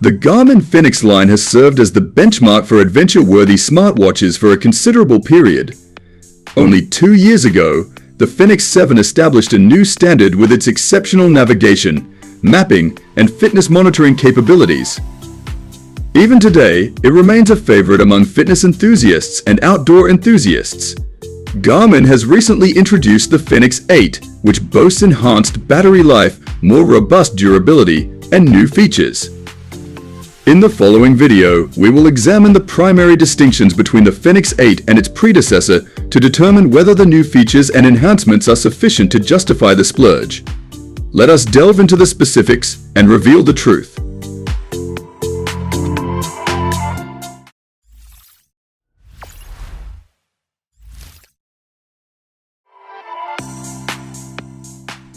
The Garmin Fenix line has served as the benchmark for adventure-worthy smartwatches for a considerable period. Only 2 years ago, the Fenix 7 established a new standard with its exceptional navigation, mapping, and fitness monitoring capabilities. Even today, it remains a favorite among fitness enthusiasts and outdoor enthusiasts. Garmin has recently introduced the Fenix 8, which boasts enhanced battery life, more robust durability, and new features. In the following video, we will examine the primary distinctions between the Fenix 8 and its predecessor to determine whether the new features and enhancements are sufficient to justify the splurge. Let us delve into the specifics and reveal the truth.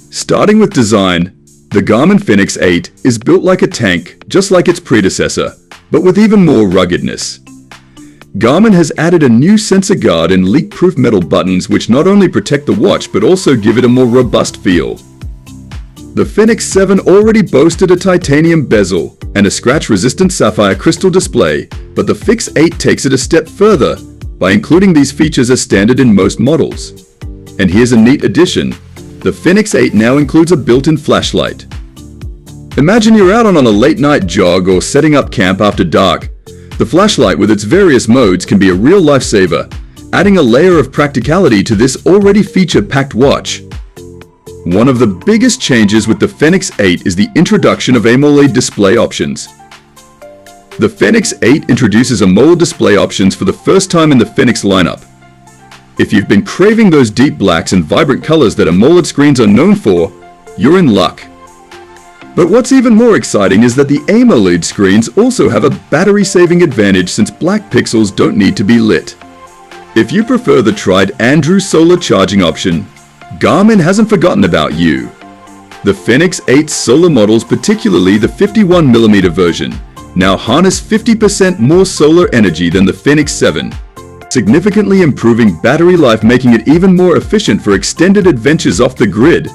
Starting with design, the Garmin Fenix 8 is built like a tank, just like its predecessor, but with even more ruggedness. Garmin has added a new sensor guard and leak-proof metal buttons which not only protect the watch but also give it a more robust feel. The Fenix 7 already boasted a titanium bezel and a scratch-resistant sapphire crystal display, but the Fenix 8 takes it a step further by including these features as standard in most models. And here's a neat addition. The Fenix 8 now includes a built-in flashlight. Imagine you're out on a late-night jog or setting up camp after dark. The flashlight with its various modes can be a real lifesaver, adding a layer of practicality to this already feature-packed watch. One of the biggest changes with the Fenix 8 is the introduction of AMOLED display options. The Fenix 8 introduces AMOLED display options for the first time in the Fenix lineup. If you've been craving those deep blacks and vibrant colors that AMOLED screens are known for, you're in luck. But what's even more exciting is that the AMOLED screens also have a battery-saving advantage since black pixels don't need to be lit. If you prefer the tried Andrew solar charging option, Garmin hasn't forgotten about you. The Fenix 8 solar models, particularly the 51mm version, now harness 50% more solar energy than the Fenix 7. Significantly improving battery life, making it even more efficient for extended adventures off the grid.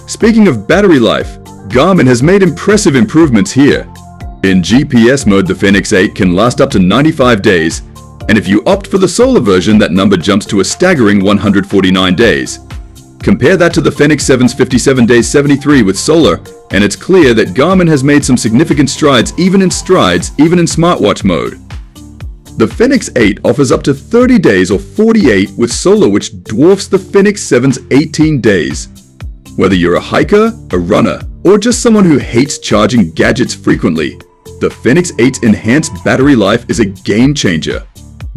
Speaking of battery life, Garmin has made impressive improvements here. In GPS mode, the Fenix 8 can last up to 95 days, and if you opt for the solar version, that number jumps to a staggering 149 days. Compare that to the Fenix 7's 57 days 73 with solar, and it's clear that Garmin has made some significant strides even in smartwatch mode. The Fenix 8 offers up to 30 days or 48 with solar, which dwarfs the Fenix 7's 18 days. Whether you're a hiker, a runner, or just someone who hates charging gadgets frequently, the Fenix 8's enhanced battery life is a game changer.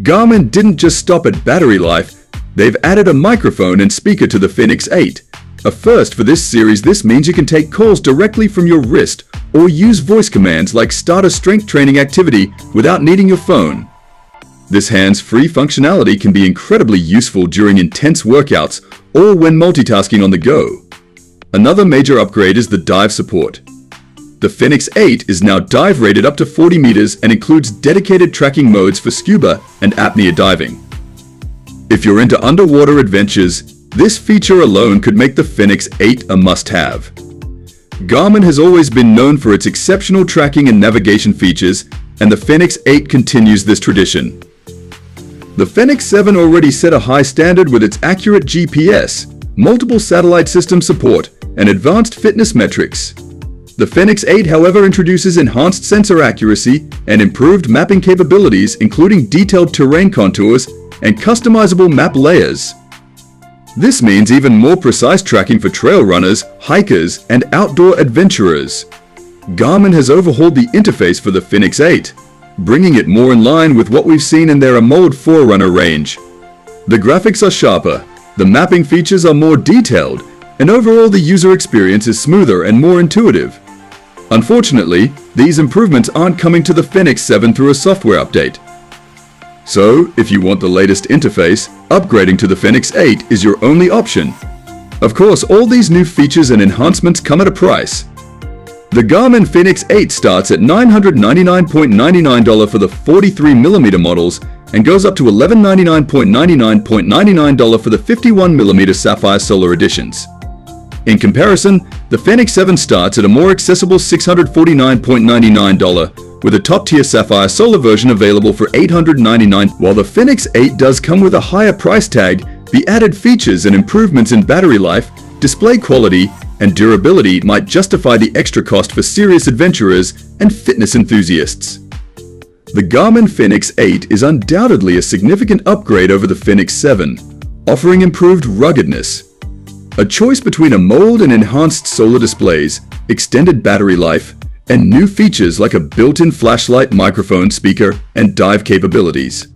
Garmin didn't just stop at battery life, they've added a microphone and speaker to the Fenix 8. A first for this series. This means you can take calls directly from your wrist or use voice commands like start a strength training activity without needing your phone. This hands-free functionality can be incredibly useful during intense workouts or when multitasking on the go. Another major upgrade is the dive support. The Fenix 8 is now dive rated up to 40 meters and includes dedicated tracking modes for scuba and apnea diving. If you're into underwater adventures, this feature alone could make the Fenix 8 a must-have. Garmin has always been known for its exceptional tracking and navigation features, and the Fenix 8 continues this tradition. The Fenix 7 already set a high standard with its accurate GPS, multiple satellite system support, and advanced fitness metrics. The Fenix 8, however, introduces enhanced sensor accuracy and improved mapping capabilities, including detailed terrain contours and customizable map layers. This means even more precise tracking for trail runners, hikers, and outdoor adventurers. Garmin has overhauled the interface for the Fenix 8, bringing it more in line with what we've seen in their AMOLED Forerunner range. The graphics are sharper, the mapping features are more detailed, and overall the user experience is smoother and more intuitive. Unfortunately, these improvements aren't coming to the Fenix 7 through a software update. So, if you want the latest interface, upgrading to the Fenix 8 is your only option. Of course, all these new features and enhancements come at a price. The Garmin Fenix 8 starts at $999.99 for the 43mm models and goes up to $1,199.99 for the 51mm Sapphire Solar editions. In comparison, the Fenix 7 starts at a more accessible $649.99, with a top-tier sapphire solar version available for $899. While the Fenix 8 does come with a higher price tag, the added features and improvements in battery life, display quality, and durability might justify the extra cost for serious adventurers and fitness enthusiasts. The Garmin Fenix 8 is undoubtedly a significant upgrade over the Fenix 7, offering improved ruggedness. A choice between a mold and enhanced solar displays, extended battery life, and new features like a built-in flashlight, microphone, speaker, and dive capabilities.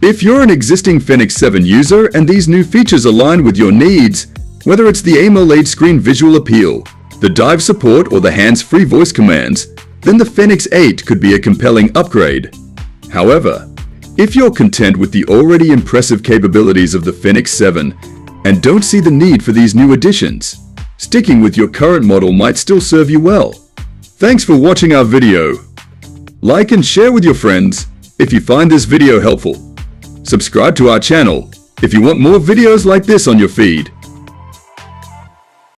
If you're an existing Fenix 7 user and these new features align with your needs, whether it's the AMOLED screen visual appeal, the dive support, or the hands-free voice commands, then the Fenix 8 could be a compelling upgrade. However, if you're content with the already impressive capabilities of the Fenix 7 and don't see the need for these new additions, sticking with your current model might still serve you well. Thanks for watching our video. Like and share with your friends if you find this video helpful. Subscribe to our channel if you want more videos like this on your feed.